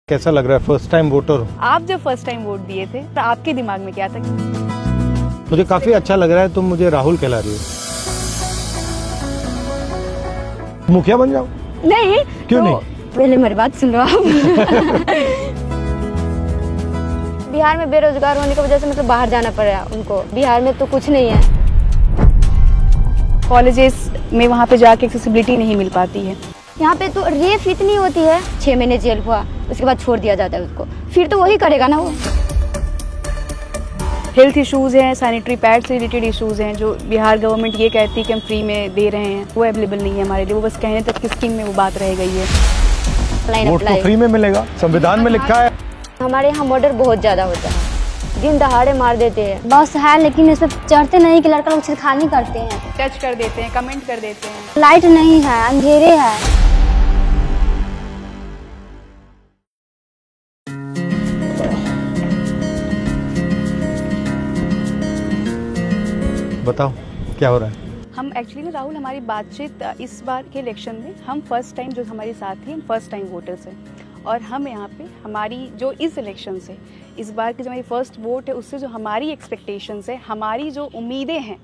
कैसा लग रहा है फर्स्ट टाइम वोटर हूँ? आप जब फर्स्ट टाइम वोट दिए थे तो आपके दिमाग में क्या था? मुझे काफी अच्छा लग रहा है। तुम मुझे राहुल कहला रही हो। मुखिया बन जाओ। नहीं क्यों तो नहीं? पहले मेरी बात सुन लो आप। बिहार में बेरोजगार होने की वजह से मतलब बाहर जाना पड़ रहा है उनको। बिहार में तो कुछ नहीं है, कॉलेजेस में वहाँ पे जाके एक्सेसिबिलिटी नहीं मिल पाती है। यहाँ पे तो रेप इतनी होती है, 6 महीने जेल हुआ उसके बाद छोड़ दिया जाता है उसको, फिर तो वही करेगा ना वो। हेल्थ इश्यूज हैं, सैनिटरी पैड से रिलेटेड इश्यूज हैं जो बिहार गवर्नमेंट ये कहती है कि हम फ्री में दे रहे हैं, वो अवेलेबल नहीं है हमारे लिए। वो बस कहने तक की स्कीम में वो बात रह गई है। वोट तो फ्री में मिलेगा, संविधान में लिखा है। हमारे यहाँ मर्डर बहुत ज्यादा होता है, दिन दहाड़े मार देते हैं। बस है लेकिन इसमें चढ़ते नहीं कि लड़का लोग छिड़खानी करते हैं, टच कर देते हैं, कमेंट कर देते हैं। लाइट नहीं है, अंधेरे है। बताओ क्या हो रहा है? हम एक्चुअली ना राहुल, हमारी बातचीत इस बार के इलेक्शन में हम फर्स्ट टाइम, जो हमारे साथी हम फर्स्ट टाइम वोटर्स हैं, और हम यहाँ पे हमारी जो इस इलेक्शन से इस बार की जो हमारी फर्स्ट वोट है उससे जो हमारी एक्सपेक्टेशंस है, हमारी जो उम्मीदें हैं,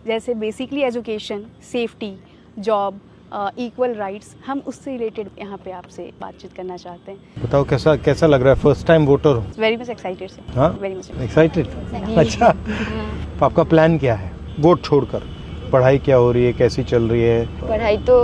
जैसे basically education, safety, job, equal rights, हम उससे रिलेटेड यहाँ पे आपसे बातचीत करना चाहते हैं। बताओ कैसा लग रहा है फर्स्ट टाइम वोटर हूँ? वेरी मच एक्साइटेड से। हाँ, वेरी मच एक्साइटेड। अच्छा, तो आपका प्लान क्या है वोट छोड़कर? पढ़ाई क्या हो रही है, कैसी चल रही है? पढ़ाई तो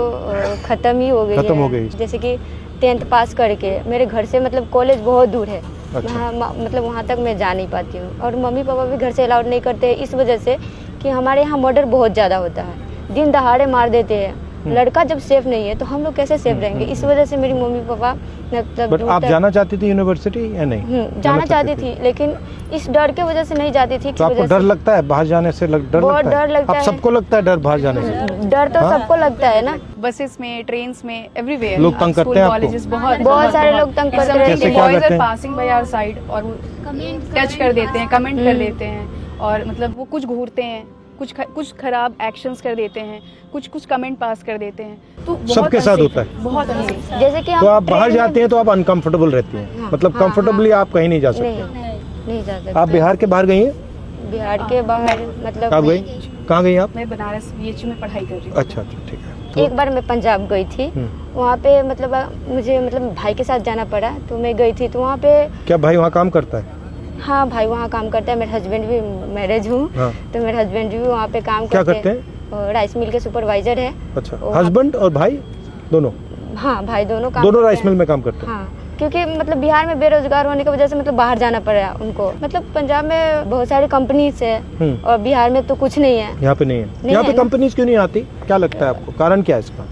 खत्म ही हो गई है। खत्म हो गई। जैसे कि 10th पास करके मेरे घर से मतलब कॉलेज बहुत दूर है। अच्छा। मतलब वहाँ तक मैं जा नहीं पाती हूँ, और मम्मी पापा भी घर से अलाउड नहीं करते इस वजह से कि हमारे यहाँ मर्डर बहुत ज़्यादा होता है, दिन दहाड़े मार देते हैं। लड़का जब सेफ नहीं है तो हम लोग कैसे सेफ रहेंगे? इस वजह से मेरी मम्मी पापा मतलब। बट आप जाना चाहती थी यूनिवर्सिटी या नहीं? जाना चाहती थी, लेकिन इस डर के वजह से नहीं जाती थी। तो आपको डर लगता है बाहर जाने से? बहुत डर लगता है। आप सबको लगता है डर बाहर जाने से? डर तो सबको लगता है ना। बसेस में, ट्रेन्स में, एवरीवेयर लोग तंग करते हैं आपको? कॉलेजेस बहुत सारे लोग तंग करते हैं। कैसे क्या करते हैं? पासिंग बाय आवर साइड और वो टच कर देते हैं, कमेंट कर देते हैं, और मतलब वो कुछ घूरते हैं, कुछ खराब एक्शंस कर देते हैं, कुछ कमेंट पास कर देते हैं। तो सबके साथ होता है। बहुत अनसेफ। जैसे कि तो आप बाहर जाते हैं तो आप अनकंफर्टेबल रहती हैं? मतलब कंफर्टेबली आप कहीं नहीं जा सकते? नहीं जा सकते। आप बिहार के बाहर गई हैं? बिहार के बाहर मतलब आप गई? कहाँ गई आप? मैं बनारस BHU में पढ़ाई कर रही हूँ। अच्छा, ठीक है। एक बार मैं पंजाब गई थी, वहाँ पे मतलब मुझे मतलब भाई के साथ जाना पड़ा, तो मैं गई थी तो वहाँ पे। क्या भाई वहाँ काम करता है? हाँ, भाई वहाँ काम करता है। मेरे हस्बैंड भी मैरिज हूँ। हाँ। तो मेरे हस्बैंड भी वहाँ पे काम क्या करते हैं? राइस मिल के सुपरवाइजर है। अच्छा, हस्बैंड और भाई दोनों? हाँ, भाई दोनों राइस मिल में काम करते हैं। हाँ, क्योंकि मतलब बिहार में बेरोजगार होने की वजह से मतलब बाहर जाना पड़ रहा है उनको। मतलब पंजाब में बहुत सारी कंपनीज है और बिहार में तो कुछ नहीं है। यहाँ पे नहीं है। यहाँ पे कंपनीज क्यों नहीं आती? क्या लगता है आपको, कारण क्या है इसका?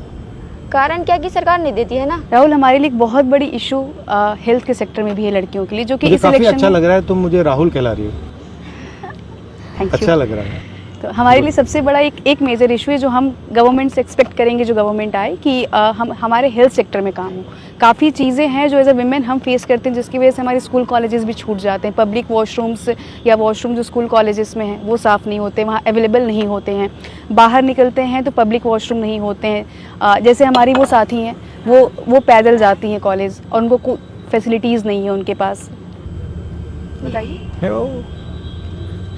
कारण क्या कि सरकार नहीं देती है ना। राहुल, हमारे लिए एक बहुत बड़ी इशू हेल्थ के सेक्टर में भी है लड़कियों के लिए, जो कि इस काफी इलेक्शन अच्छा लग रहा है। तुम मुझे राहुल कहला रही हो। अच्छा लग रहा है। तो हमारे लिए सबसे बड़ा एक मेजर इशू है जो हम गवर्नमेंट से एक्सपेक्ट करेंगे, जो गवर्नमेंट आए, कि हम हमारे हेल्थ सेक्टर में काम हो। काफ़ी चीज़ें हैं जो एज अ विमेन हम फेस करते हैं, जिसकी वजह से हमारे स्कूल कॉलेजेस भी छूट जाते हैं। पब्लिक वॉशरूम्स या वॉशरूम जो स्कूल कॉलेजेस में हैं वो साफ़ नहीं होते, वहाँ अवेलेबल नहीं होते हैं। बाहर निकलते हैं तो पब्लिक वॉशरूम नहीं होते हैं। जैसे हमारी वो साथी हैं, वो पैदल जाती हैं कॉलेज, और उनको फैसिलिटीज़ नहीं है उनके पास। बताइए।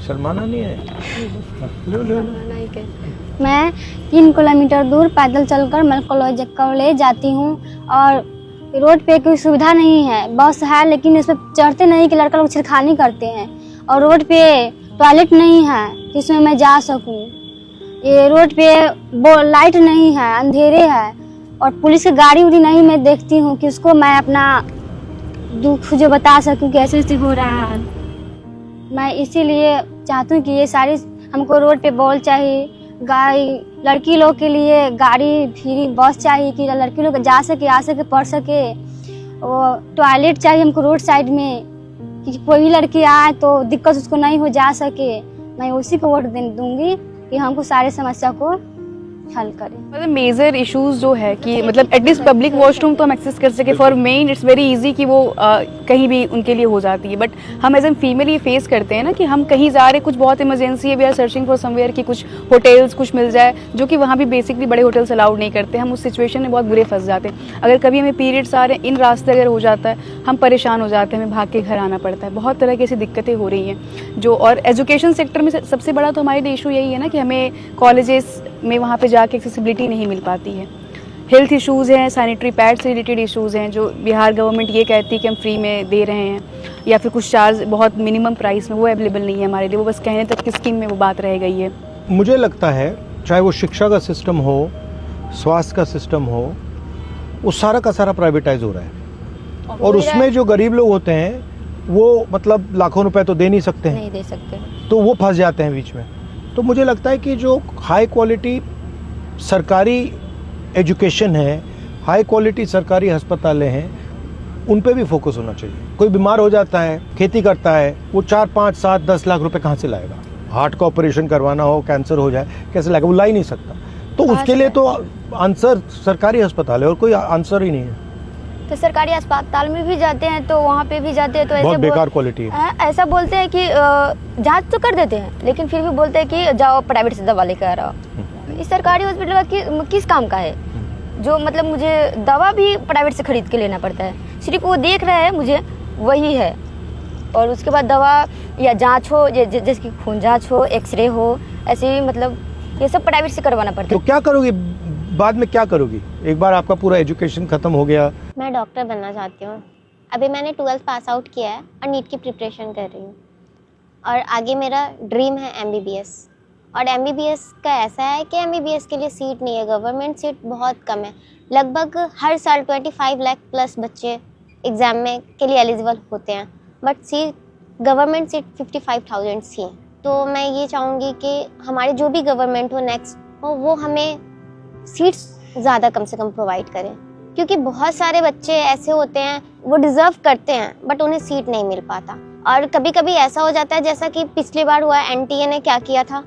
शर्माना नहीं है। मैं 3 किलोमीटर दूर पैदल चलकर मैं कॉलेज जाती हूँ, और रोड पे कोई सुविधा नहीं है। बस है लेकिन इसमें चढ़ते नहीं कि लड़का लोग छिड़खानी करते हैं, और रोड पे टॉयलेट नहीं है जिसमें मैं जा सकूँ। ये रोड पे लाइट नहीं है, अंधेरे है, और पुलिस की गाड़ी उड़ी नहीं मैं देखती हूँ कि उसको मैं अपना दुख जो बता सकूँ कि ऐसे हो रहा है। मैं इसीलिए चाहती हूँ कि ये सारी हमको रोड पे बॉल चाहिए, लड़की लोग के लिए गाड़ी फ्री बस चाहिए कि लड़की लोग जा सके, आ सके, पढ़ सके। और टॉयलेट चाहिए हमको रोड साइड में, कि कोई भी लड़की आए तो दिक्कत उसको नहीं हो, जा सके। मैं उसी को वोट दूंगी कि हमको सारे समस्या को हल करें। मतलब मेजर इश्यूज जो है कि मतलब एटलीस्ट पब्लिक वॉशरूम तो हम एक्सेस कर सके। For main it's very easy कि वो कहीं भी उनके लिए हो जाती है, बट हम एज एन फीमेल ये फेस करते हैं ना कि हम कहीं जा रहे, कुछ बहुत इमरजेंसी है, we are searching for somewhere कि कुछ होटल्स कुछ मिल जाए, जो कि वहाँ भी बेसिकली बड़े होटल्स अलाउड नहीं करते। हम उस सिचुएशन में बहुत बुरे फंस जाते हैं। अगर कभी हमें पीरियड्स आ रहे हैं, इन रास्ते अगर हो जाता है, हम परेशान हो जाते हैं, हमें भाग के घर आना पड़ता है। बहुत तरह की ऐसी दिक्कतें हो रही हैं जो, और एजुकेशन सेक्टर में सबसे बड़ा तो हमारे लिए इशू यही है ना कि हमें कॉलेजेस में वहाँ पे जाके एक्सेसिबिलिटी नहीं मिल पाती है। हेल्थ इश्यूज़ हैं, सैनिटरी पैड से रिलेटेड इश्यूज़ हैं जो बिहार गवर्नमेंट ये कहती है कि हम फ्री में दे रहे हैं, या फिर कुछ चार्ज बहुत मिनिमम प्राइस में, वो अवेलेबल नहीं है हमारे लिए। वो बस कहने तक की स्कीम में वो बात रह गई है। मुझे लगता है चाहे वो शिक्षा का सिस्टम हो, स्वास्थ्य का सिस्टम हो, वो सारा का सारा प्राइवेटाइज हो रहा है, और उसमें जो गरीब लोग होते हैं वो मतलब लाखों रुपए तो दे नहीं सकते हैं, नहीं दे सकते, तो वो फंस जाते हैं बीच में। तो मुझे लगता है कि जो हाई क्वालिटी सरकारी एजुकेशन है, हाई क्वालिटी सरकारी अस्पतालें हैं, उन पे भी फोकस होना चाहिए। कोई बीमार हो जाता है, खेती करता है, वो 4, 5, 7, 10 लाख रुपए कहाँ से लाएगा? हार्ट का ऑपरेशन करवाना हो, कैंसर हो जाए, कैसे लाएगा? वो ला ही नहीं सकता। तो उसके लिए तो आंसर सरकारी अस्पताल है, और कोई आंसर ही नहीं है। तो सरकारी अस्पताल में भी जाते हैं तो वहाँ पे भी जाते हैं तो बहुत ऐसे बेकार क्वालिटी है। ऐसा बोलते हैं कि जांच तो कर देते हैं, लेकिन फिर भी बोलते हैं कि जाओ प्राइवेट से दवा लेकर आओ। इस सरकारी हॉस्पिटल का किस काम का है? जो मतलब मुझे दवा भी प्राइवेट से खरीद के लेना पड़ता है, सिर्फ वो देख रहा है मुझे, वही है। और उसके बाद दवा या जांच हो, जैसे कि खून जांच हो, एक्सरे हो, ऐसे ही मतलब ये सब प्राइवेट से करवाना पड़ता तो है। क्या करोगी बाद में, क्या करोगी एक बार आपका पूरा एजुकेशन खत्म हो गया? मैं डॉक्टर बनना चाहती हूँ। अभी मैंने 12th पास आउट किया है और नीट की प्रिपरेशन कर रही हूँ, और आगे मेरा ड्रीम है MBBS। और MBBS का ऐसा है कि MBBS के लिए सीट नहीं है, गवर्नमेंट सीट बहुत कम है। लगभग हर साल 25 लाख प्लस बच्चे एग्ज़ाम में के लिए एलिजिबल होते हैं, बट सीट गवर्नमेंट सीट 55,000 सी है। तो मैं ये चाहूँगी कि हमारे जो भी गवर्नमेंट हो नेक्स्ट हो, वो हमें सीट्स ज़्यादा कम से कम प्रोवाइड करें, क्योंकि बहुत सारे बच्चे ऐसे होते हैं वो डिज़र्व करते हैं बट उन्हें सीट नहीं मिल पाता। और कभी कभी ऐसा हो जाता है जैसा कि पिछली बार हुआ, NTA ने क्या किया था,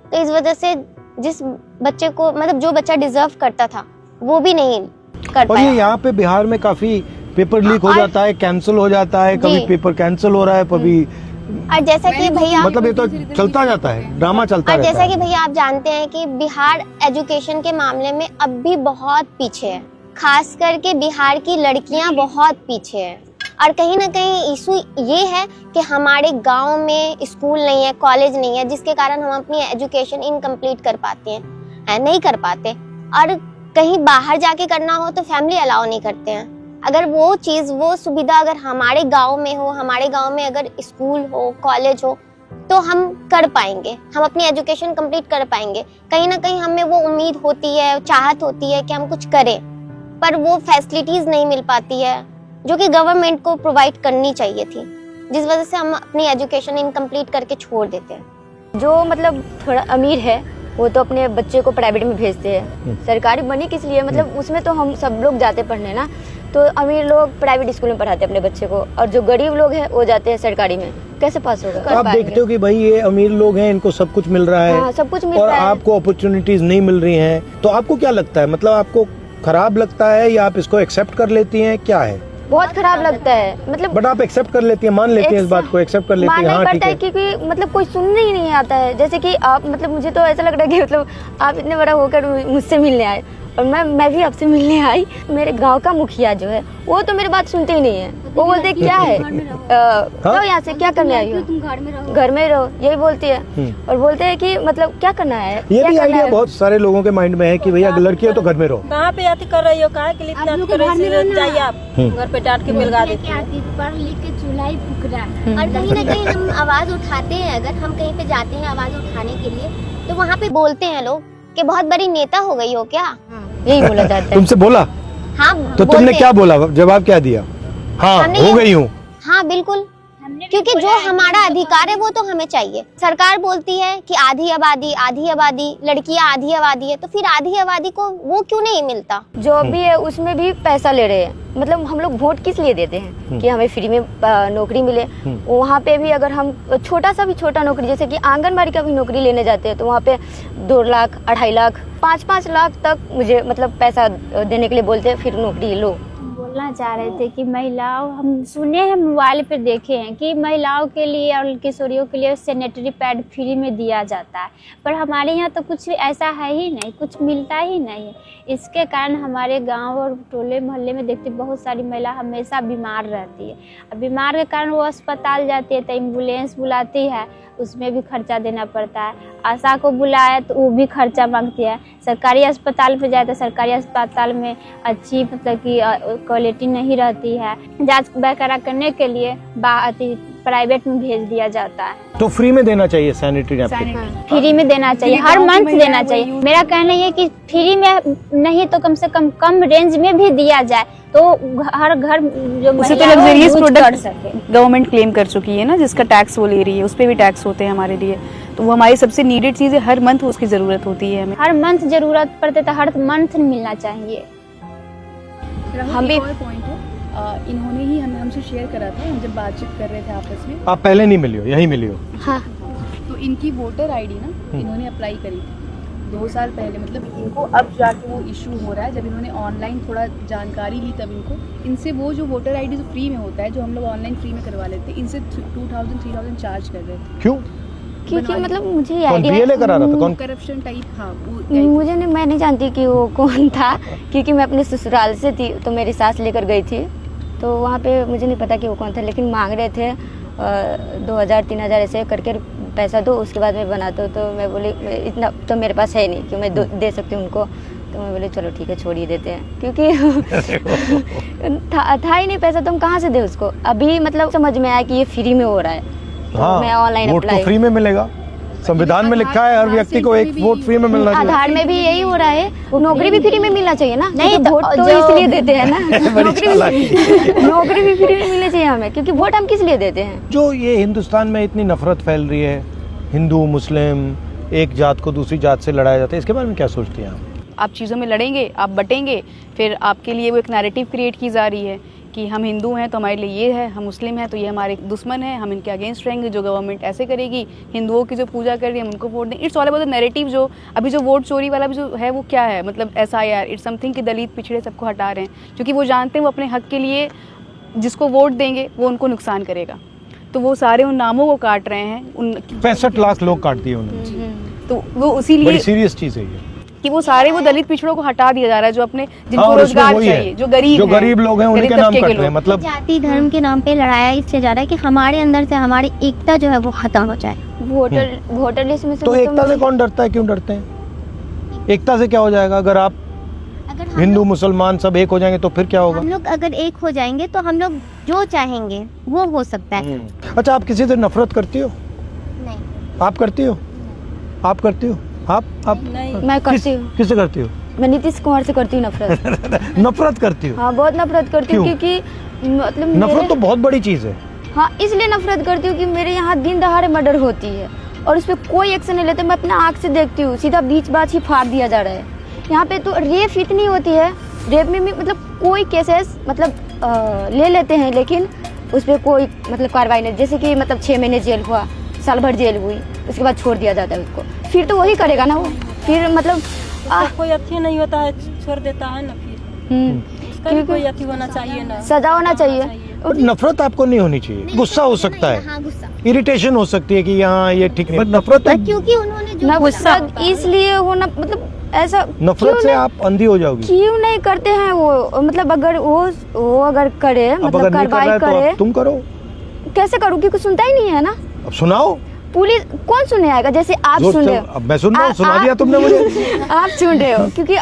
तो इस वजह से जिस बच्चे को मतलब जो बच्चा डिज़र्व करता था वो भी नहीं कर और ये पाया। यहाँ पे बिहार में काफी पेपर लीक हो जाता है, कैंसिल हो जाता है, कभी पेपर कैंसिल हो रहा है, कभी और जैसा कि भैया मतलब ये तो चलता जाता है, ड्रामा चलता और रहता जैसा है। कि भैया आप जानते हैं कि बिहार एजुकेशन के मामले में अब भी बहुत पीछे है, खास करके बिहार की लड़कियां बहुत पीछे है। और कहीं ना कहीं इशू ये है कि हमारे गांव में स्कूल नहीं है, कॉलेज नहीं है, जिसके कारण हम अपनी एजुकेशन इनकम्प्लीट कर पाते हैं, नहीं कर पाते। और कहीं बाहर जाके करना हो तो फैमिली अलाउ नहीं करते हैं। अगर वो चीज़, वो सुविधा अगर हमारे गांव में हो, हमारे गांव में अगर स्कूल हो, कॉलेज हो, तो हम कर पाएंगे, हम अपनी एजुकेशन कंप्लीट कर पाएंगे। कहीं ना कहीं हमें वो उम्मीद होती है, चाहत होती है कि हम कुछ करें, पर वो फैसिलिटीज़ नहीं मिल पाती है जो कि गवर्नमेंट को प्रोवाइड करनी चाहिए थी, जिस वजह से हम अपनी एजुकेशन इनकम्प्लीट करके छोड़ देते हैं। जो मतलब थोड़ा अमीर है वो तो अपने बच्चे को प्राइवेट में भेजते हैं, सरकारी बनी किस लिए, मतलब उसमें तो हम सब लोग जाते पढ़ने ना, तो अमीर लोग प्राइवेट स्कूल में पढ़ाते हैं अपने बच्चे को, और जो गरीब लोग हैं वो जाते हैं सरकारी में। कैसे पास होगा? आप देखते हो कि भाई ये अमीर लोग हैं, इनको सब कुछ मिल रहा है, हाँ, सब कुछ मिल और रहा है। आपको अपॉर्चुनिटीज नहीं मिल रही हैं, तो आपको क्या लगता है? मतलब आपको खराब लगता है या आप इसको एक्सेप्ट कर लेती हैं, क्या है? बहुत खराब लगता है, मतलब बट आप एक्सेप्ट कर लेती हैं, मान लेती हैं इस बात को, एक्सेप्ट कर लेती हैं, मानना हाँ ही ठीक पड़ता है है। क्योंकि मतलब कोई सुनने ही नहीं आता है। जैसे कि आप मतलब मुझे तो ऐसा लग रहा है कि मतलब आप इतने बड़ा होकर मुझसे मिलने आए, और मैं भी आपसे मिलने आई। मेरे गांव का मुखिया जो है वो तो मेरी बात सुनते ही नहीं है, वो बोलते हैं क्या है, जाओ यहाँ से, क्या करने आई हो, तुम घर में रहो, घर में रहो, यही बोलती है। और बोलते हैं कि मतलब क्या करना है, ये क्या भी करना आइडिया है? बहुत सारे लोगों के माइंड में है कि भैया लड़की हो तो घर में रहो। कहाँ पे आती कर रही हो, कहाँ के लिए इतना कर रही हो? जाइए आप घर पे डांट के मिलगा देती हो। पढ़ लिख के चूल्हा ही फूक रहा है। और कहीं ना कहीं हम आवाज उठाते हैं, अगर हम कहीं पे जाते हैं आवाज उठाने के लिए, तो वहाँ पे बोलते हैं लोग कि बहुत बड़ी नेता हो गई हो क्या? यही बोला जाता है। तुमसे बोला हाँ तो तुमने क्या बोला, जवाब क्या दिया? हाँ हमने हो ये- गई हूँ। हाँ बिल्कुल, क्योंकि जो हमारा अधिकार है वो तो हमें चाहिए। सरकार बोलती है कि आधी आबादी लड़कियां आधी आबादी है, तो फिर आधी आबादी को वो क्यों नहीं मिलता? जॉब भी है उसमें भी पैसा ले रहे हैं। मतलब हम लोग वोट किस लिए देते हैं कि हमें फ्री में नौकरी मिले। वहाँ पे भी अगर हम छोटा नौकरी जैसे कि आंगनबाड़ी का भी नौकरी लेने जाते हैं तो वहाँ पे 2 लाख 2.5 लाख 5-5 लाख तक मुझे मतलब पैसा देने के लिए बोलते हैं, फिर नौकरी लो। बोलना चाह रहे थे कि महिलाओं, हम सुने हैं मोबाइल पे देखे हैं कि महिलाओं के लिए और किशोरियों के लिए सैनिटरी पैड फ्री में दिया जाता है, पर हमारे यहाँ तो कुछ ऐसा है ही नहीं, कुछ मिलता ही नहीं है। इसके कारण हमारे गांव और टोले मोहल्ले में देखते बहुत सारी महिला हमेशा बीमार रहती है। अब बीमार के कारण वो अस्पताल जाती है तो एम्बुलेंस बुलाती है, उसमें भी खर्चा देना पड़ता है। आशा को बुलाया तो वो भी खर्चा मांगती है। सरकारी अस्पताल पे जाए तो सरकारी अस्पताल में अच्छी मतलब कि क्वालिटी नहीं रहती है। जांच वगैरह करने के लिए प्राइवेट में भेज दिया जाता है। तो फ्री में देना चाहिए सैनिटरी नैपकिन। फ्री में देना चाहिए, हर मंथ देना चाहिए। मेरा कहना ये कि फ्री में नहीं तो कम से कम रेंज में भी दिया जाए तो हर घर जो उसे तो लग्जरियस प्रोडक्ट गवर्नमेंट क्लेम कर चुकी है ना, जिसका टैक्स वो ले रही है, उस पर भी टैक्स होते हैं हमारे लिए, तो वो हमारी सबसे नीडेड चीज़ है। हर मंथ उसकी ज़रूरत होती है हमें, हर मंथ जरूरत पड़ते तो हर मंथ मिलना चाहिए। हम भी पॉइंट है, इन्होंने ही हमसे शेयर करा था, हम जब बातचीत कर रहे थे आपस में। आप पहले नहीं मिली हो, यही मिली हो? हाँ। तो इनकी वोटर आईडी ना इन्होंने अप्लाई करी थी 2 साल पहले, मतलब इनको अब जाके वो इशू हो रहा है। जब इन्होंने ऑनलाइन थोड़ा जानकारी ली तब इनसे वो जो वोटर आईडी जो फ्री में होता है, जो हम लोग ऑनलाइन फ्री में करवा लेते हैं, इनसे 2000-3000 चार्ज कर रहे थे। क्यों? क्योंकि मतलब मुझे कौन बीएलए करा रहा था? कौन? Corruption type. हाँ, मुझे नहीं, मैं नहीं जानती कि वो कौन था, क्योंकि मैं अपने ससुराल से थी तो मेरी सास लेकर गई थी, तो वहाँ पे मुझे नहीं पता कि वो कौन था, लेकिन मांग रहे थे 2000-3000 ऐसे करके पैसा दो, उसके बाद मैं बनाता हूँ। तो मैं बोली इतना तो मेरे पास है नहीं कि मैं दे सकती हूँ उनको, तो मैं बोली चलो ठीक है छोड़ ही देते हैं, क्योंकि था ही नहीं पैसा, तो हम कहाँ से दे उसको। अभी मतलब समझ में आया कि ये फ्री में हो रहा है, तो हाँ, मैं ऑनलाइन वोट तो अप्लाई। फ्री में मिलेगा, संविधान में लिखा है हर व्यक्ति को एक वोट फ्री में मिलना चाहिए। आधार में भी यही हो रहा है, नौकरी भी फ्री में मिलना चाहिए ना। नहीं, तो वोट तो इसलिए देते हैं ना, नौकरी भी फ्री में मिलनी चाहिए हमें, क्योंकि वोट हम किस लिए देते हैं। जो ये हिंदुस्तान में इतनी नफरत फैल रही है, हिंदू मुस्लिम एक जात को दूसरी जात से लड़ाया जाता है, इसके बारे में क्या सोचती हैं आप चीज़ों में लड़ेंगे, आप बटेंगे, फिर आपके लिए वो एक नैरेटिव क्रिएट की जा रही है कि हम हिंदू हैं तो हमारे लिए ये है, हम मुस्लिम हैं तो ये हमारे दुश्मन है, हम इनके अगेंस्ट रहेंगे, जो गवर्नमेंट ऐसे करेगी, हिंदुओं की जो पूजा कर रही है हम उनको वोट दें। It's all about the narrative. जो अभी जो वोट चोरी वाला भी जो है वो क्या है, मतलब SIR, इट्स समथिंग कि दलित पिछड़े सबको हटा रहे हैं, क्योंकि वो जानते हैं वो अपने हक के लिए जिसको वोट देंगे वो उनको नुकसान करेगा, तो वो सारे उन नामों को काट रहे हैं। उन 65 लाख लोग काट दिए उन्होंने, तो वो इसीलिए बड़ी सीरियस चीज़ है ये कि वो सारे वो दलित पिछड़ों को हटा दिया जा रहा है, जो अपने जिनको हाँ, रोजगार चाहिए, जो गरीब लोग हैं उनके नाम कट रहे हैं। मतलब जाति धर्म के नाम पे लड़ाया इससे ज्यादा है कि हमारे अंदर से हमारी एकता जो है वो खत्म हो जाए। वोटर लिस्ट में से तो एकता से कौन डरता है, क्यों डरते हैं? एकता से क्या हो जाएगा? अगर आप हिंदू मुसलमान सब एक हो जाएंगे तो फिर क्या होगा? हम लोग अगर एक हो जाएंगे तो हम लोग जो चाहेंगे वो हो सकता है। अच्छा, आप किसी से नफरत करती हो? नहीं। आप करती हो? आप करती हो? आप मैं करती हूँ। किससे करती हो? मैं नीतीश कुमार से करती हूँ नफरत। नफरत करती हो? हाँ, बहुत नफरत करती हूँ, क्यों? क्योंकि मतलब नफरत तो बहुत बड़ी चीज है। हाँ, इसलिए नफरत करती हूँ कि मेरे यहाँ दिन दहाड़े मर्डर होती है और उस पर कोई एक्शन नहीं लेते। मैं अपना आँख से देखती हूँ, सीधा बीच बात ही फाड़ दिया जा रहा है। यहाँ पे तो रेप इतनी होती है, रेप में भी मतलब कोई केसेस मतलब ले लेते हैं, लेकिन उस पर कोई मतलब कार्रवाई नहीं। जैसे कि मतलब 6 महीने जेल हुआ, साल भर जेल हुई, उसके बाद छोड़ दिया जाता है उसको, फिर तो वही करेगा ना वो, फिर मतलब कोई अच्छी नहीं होता है, छोड़ देता है ना, फिर उसका भी कोई अच्छी होना चाहिए ना, सजा होना चाहिए। नफरत आपको नहीं होनी चाहिए, गुस्सा हो सकता है, हाँ, गुस्सा, इरिटेशन हो सकती है कि यहाँ ये ठीक नहीं, नफरत है। क्योंकि उन्होंने जो नफरत इसलिए होना मतलब ऐसा नफरत से आप अंधी हो जाओगी। क्यों नहीं करते हैं वो, मतलब अगर वो अगर करे, अब मतलब अगर नहीं कर रहा कार्रवाई है तो करे, अब तुम करो। कैसे करूँ कि कुछ सुनता ही नहीं है ना। अब सुनाओ। पुलिस कौन सुनने आएगा? जैसे आप सुन रहे हो, अब मैं सुन रहा हूँ, सुना दिया तुमने मुझे। आप सुन रहे हो, क्योंकि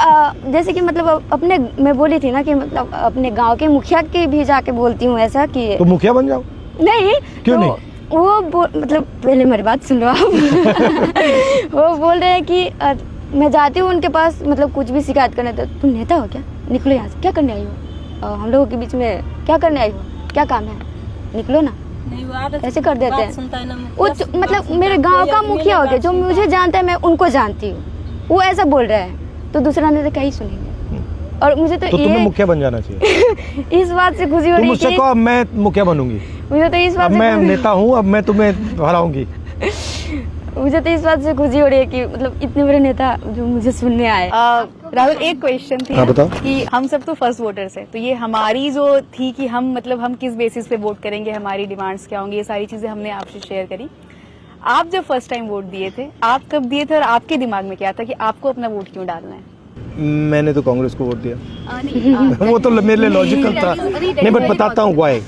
जैसे कि मतलब अपने मैं बोली थी ना कि मतलब अपने गांव के मुखिया के भी जाके बोलती हूँ ऐसा कि तो मुखिया बन जाओ। नहीं, क्यों तो नहीं? वो मतलब पहले मेरी बात सुन लो आप। वो बोल रहे हैं कि मैं जाती हूँ उनके पास, मतलब कुछ भी शिकायत करने, तो तुम नेता हो क्या, निकलो यहाँ से, क्या करने आई हो, हम लोगों के बीच में क्या करने आई हो, क्या काम है, निकलो ना। नहीं वो आदत ऐसे कर देते बात हैं। सुनता है ना वो मुखिया, बात मतलब सुनता मेरे है, गांव कोई का मेरी मुखिया हो बात गया, जो सुनता मुझे है। जानता है मैं उनको जानती हूँ, वो ऐसा बोल रहा है तो दूसरा ने तो कहीं सुनेंगे। और मुझे तो तुम्हें ये मुखिया बन जाना चाहिए। इस बात से खुशी हो तुम रही है मुझसे कि कहो अब मैं मुखिया बनूंगी, मुझे तो इस अब बात मैं से नेता हूँ, अब मैं तुम्हें हराऊंगी। मुझे तो इस बात से खुशी हो रही है कि मतलब इतने बड़े नेता जो मुझे सुनने आए। राहुल, एक क्वेश्चन थी हाँ, बताओ। कि हम सब तो फर्स्ट वोटर्स हैं, तो ये हमारी जो थी कि हम मतलब हम किस बेसिस पे वोट करेंगे, हमारी डिमांड्स क्या होंगी, ये सारी चीजें हमने आपसे शेयर करी। आप जब फर्स्ट टाइम वोट दिए थे, आप कब दिए थे और आपके दिमाग में क्या था कि आपको अपना वोट क्यों डालना है? मैंने तो कांग्रेस को वोट दिया। नहीं, वो तो मेरे लिए लॉजिकल था। नहीं, बट बताता हूँ व्हाई।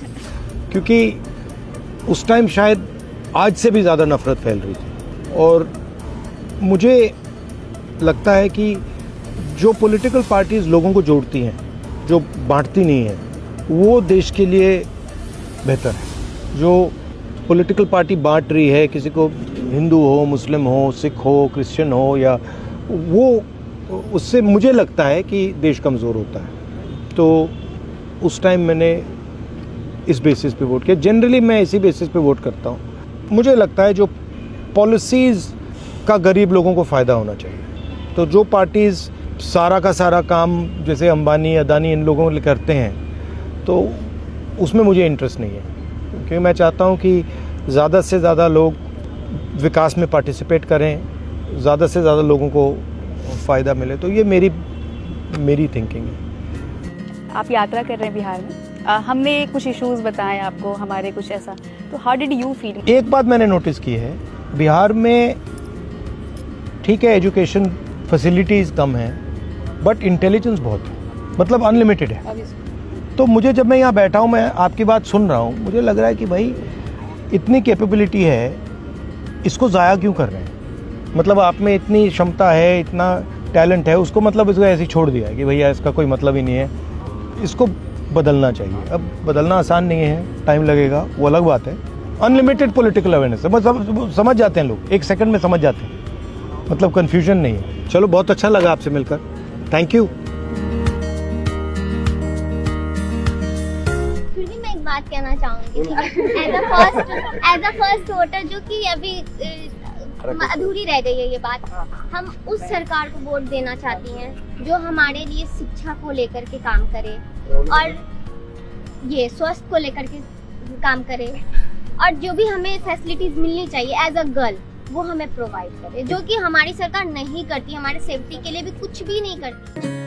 क्योंकि उस टाइम शायद आज से भी ज़्यादा नफरत फैल रही थी, और मुझे लगता है कि जो पॉलिटिकल पार्टीज लोगों को जोड़ती हैं, जो बांटती नहीं है, वो देश के लिए बेहतर है। जो पॉलिटिकल पार्टी बांट रही है, किसी को हिंदू हो, मुस्लिम हो, सिख हो, क्रिश्चियन हो, या वो, उससे मुझे लगता है कि देश कमज़ोर होता है। तो उस टाइम मैंने इस बेसिस पे वोट किया। जनरली मैं इसी बेसिस पे वोट करता हूँ। मुझे लगता है जो पॉलिसीज़ का गरीब लोगों को फ़ायदा होना चाहिए। तो जो पार्टीज़ सारा का सारा काम जैसे अंबानी, अदानी, इन लोगों के करते हैं, तो उसमें मुझे इंटरेस्ट नहीं है। क्योंकि मैं चाहता हूँ कि ज़्यादा से ज़्यादा लोग विकास में पार्टिसिपेट करें, ज़्यादा से ज़्यादा लोगों को फ़ायदा मिले। तो ये मेरी थिंकिंग है। आप यात्रा कर रहे हैं बिहार में, हमने कुछ इश्यूज बताए आपको, हमारे कुछ ऐसा, तो हाउ डिड यू फील? एक बात मैंने नोटिस की है, बिहार में ठीक है एजुकेशन फैसिलिटीज़ कम हैं, बट इंटेलिजेंस बहुत है, मतलब अनलिमिटेड है। तो मुझे जब मैं यहाँ बैठा हूँ, मैं आपकी बात सुन रहा हूँ, मुझे लग रहा है कि भाई इतनी कैपेबिलिटी है, इसको ज़ाया क्यों कर रहे हैं? मतलब आप में इतनी क्षमता है, इतना टैलेंट है, उसको मतलब इसको ऐसे ही छोड़ दिया है कि भैया इसका कोई मतलब ही नहीं है, इसको बदलना चाहिए। अब बदलना आसान नहीं है, टाइम लगेगा, वो अलग बात है। अनलिमिटेड पॉलिटिकल अवेयरनेस है, मतलब समझ जाते हैं लोग, एक सेकंड में समझ जाते हैं, मतलब कन्फ्यूजन नहीं है। चलो, बहुत अच्छा लगा आपसे मिलकर, थैंक यू। फिर भी मैं एक बात कहना चाहूँगी, एज अ फर्स्ट वोटर, जो कि अभी अधूरी रह गई है ये बात। हम उस सरकार को वोट देना चाहती हैं जो हमारे लिए शिक्षा को लेकर के काम करे, और ये स्वास्थ्य को लेकर के काम करे, और जो भी हमें फैसिलिटीज मिलनी चाहिए एज अ गर्ल, वो हमें प्रोवाइड करे, जो कि हमारी सरकार नहीं करती, हमारे सेफ्टी के लिए भी कुछ भी नहीं करती।